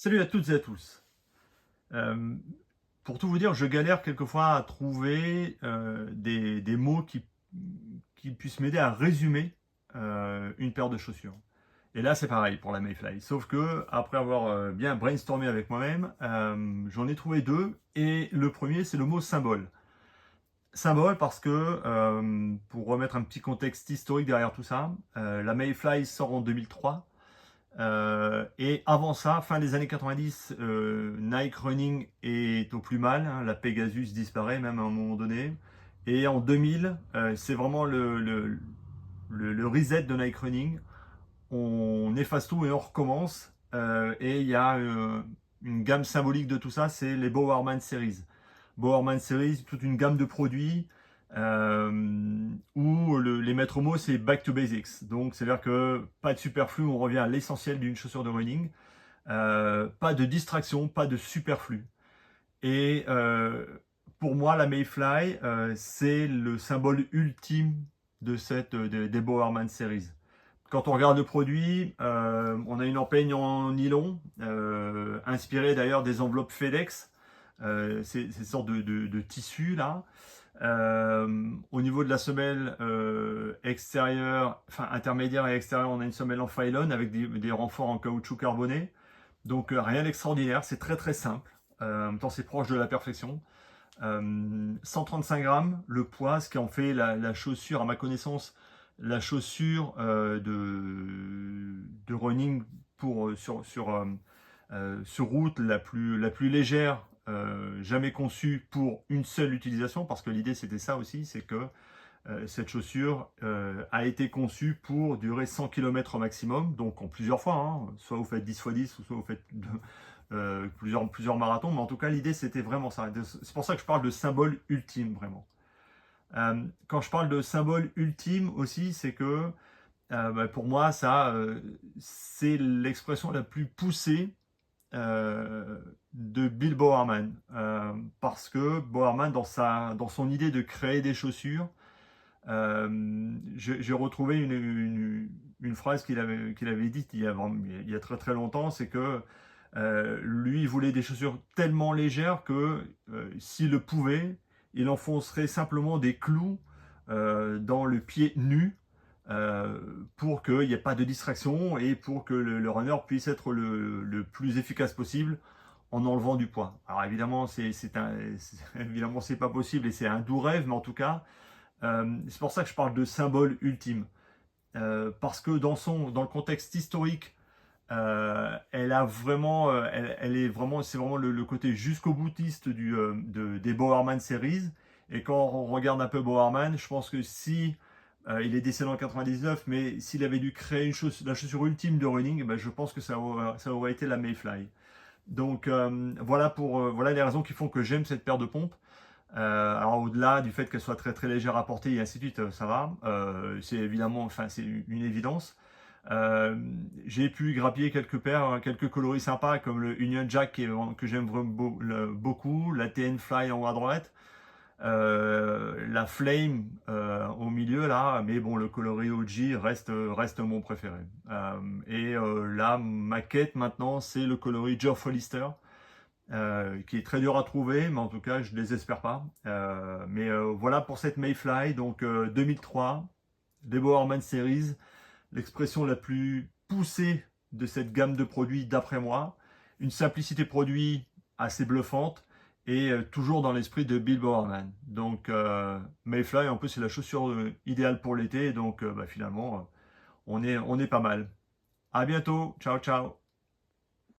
Salut à toutes et à tous. Euh, pour tout vous dire, je galère quelquefois à trouver des mots qui puissent m'aider à résumer une paire de chaussures. Et là, c'est pareil pour la Mayfly. Sauf que, après avoir bien brainstormé avec moi-même, j'en ai trouvé deux. Et le premier, c'est le mot symbole. Symbole parce que, pour remettre un petit contexte historique derrière tout ça, la Mayfly sort en 2003. Et avant ça, fin des années 90, Nike Running est au plus mal, hein. La Pegasus disparaît même à un moment donné. Et en 2000, c'est vraiment le reset de Nike Running. On efface tout et on recommence. Et il y a une gamme symbolique de tout ça, c'est les Bowerman Series. Bowerman Series, toute une gamme de produits où les maîtres mots c'est back to basics. Donc c'est-à-dire que pas de superflu, on revient à l'essentiel d'une chaussure de running. Pas de distraction, pas de superflu. Et pour moi, la Mayfly, c'est le symbole ultime des Bowerman Series. Quand on regarde le produit, on a une empeigne en nylon, inspirée d'ailleurs des enveloppes FedEx. Ces sortes de tissus là. Au niveau de la semelle extérieure, enfin intermédiaire et extérieure, on a une semelle en phylon avec des renforts en caoutchouc carboné. Donc rien d'extraordinaire, c'est très très simple. En même temps, c'est proche de la perfection. 135 grammes, le poids, ce qui en fait la chaussure, à ma connaissance, la chaussure de running sur route la plus légère jamais conçue pour une seule utilisation, parce que l'idée c'était ça aussi, c'est que cette chaussure a été conçue pour durer 100 km au maximum, donc en plusieurs fois, hein. Soit vous faites 10 x 10, ou soit vous faites plusieurs marathons, mais en tout cas l'idée c'était vraiment ça. C'est pour ça que je parle de symbole ultime, vraiment. Quand je parle de symbole ultime aussi, c'est que pour moi, ça, c'est l'expression la plus poussée de Bill Bowerman. Parce que Bowerman, dans son idée de créer des chaussures, j'ai retrouvé une phrase qu'il avait dite il y a très très longtemps, c'est que lui, il voulait des chaussures tellement légères que s'il le pouvait, il enfoncerait simplement des clous dans le pied nu euh, pour qu'il n'y ait pas de distraction et pour que le runner puisse être le plus efficace possible en enlevant du poids. Alors évidemment, évidemment c'est pas possible et c'est un doux rêve, mais en tout cas, c'est pour ça que je parle de symbole ultime. Parce que dans le contexte historique, elle a vraiment, elle est vraiment, c'est vraiment le côté jusqu'au boutiste des Bowerman Series. Et quand on regarde un peu Bowerman, je pense que si il est décédé en 99, mais s'il avait dû créer la chaussure ultime de running, ben, je pense que ça aurait été la Mayfly. Donc voilà les raisons qui font que j'aime cette paire de pompes. Alors au-delà du fait qu'elle soit très très légère à porter et ainsi de suite, ça va. C'est évidemment, enfin c'est une évidence. Euh, j'ai pu grappiller quelques paires, hein, quelques coloris sympas comme le Union Jack que j'aime vraiment beaucoup, la TN Fly en haut à droite, la Flame au milieu là, mais bon le coloris OG reste mon préféré. Là ma quête maintenant c'est le coloris Geoff Hollister. Qui est très dur à trouver, mais en tout cas, je ne désespère pas. Voilà pour cette Mayfly, donc 2003, des Bowerman Series, l'expression la plus poussée de cette gamme de produits d'après moi, une simplicité produit assez bluffante et toujours dans l'esprit de Bill Bowerman. Donc Mayfly, en plus, c'est la chaussure idéale pour l'été, donc finalement, on est pas mal. À bientôt, ciao ciao.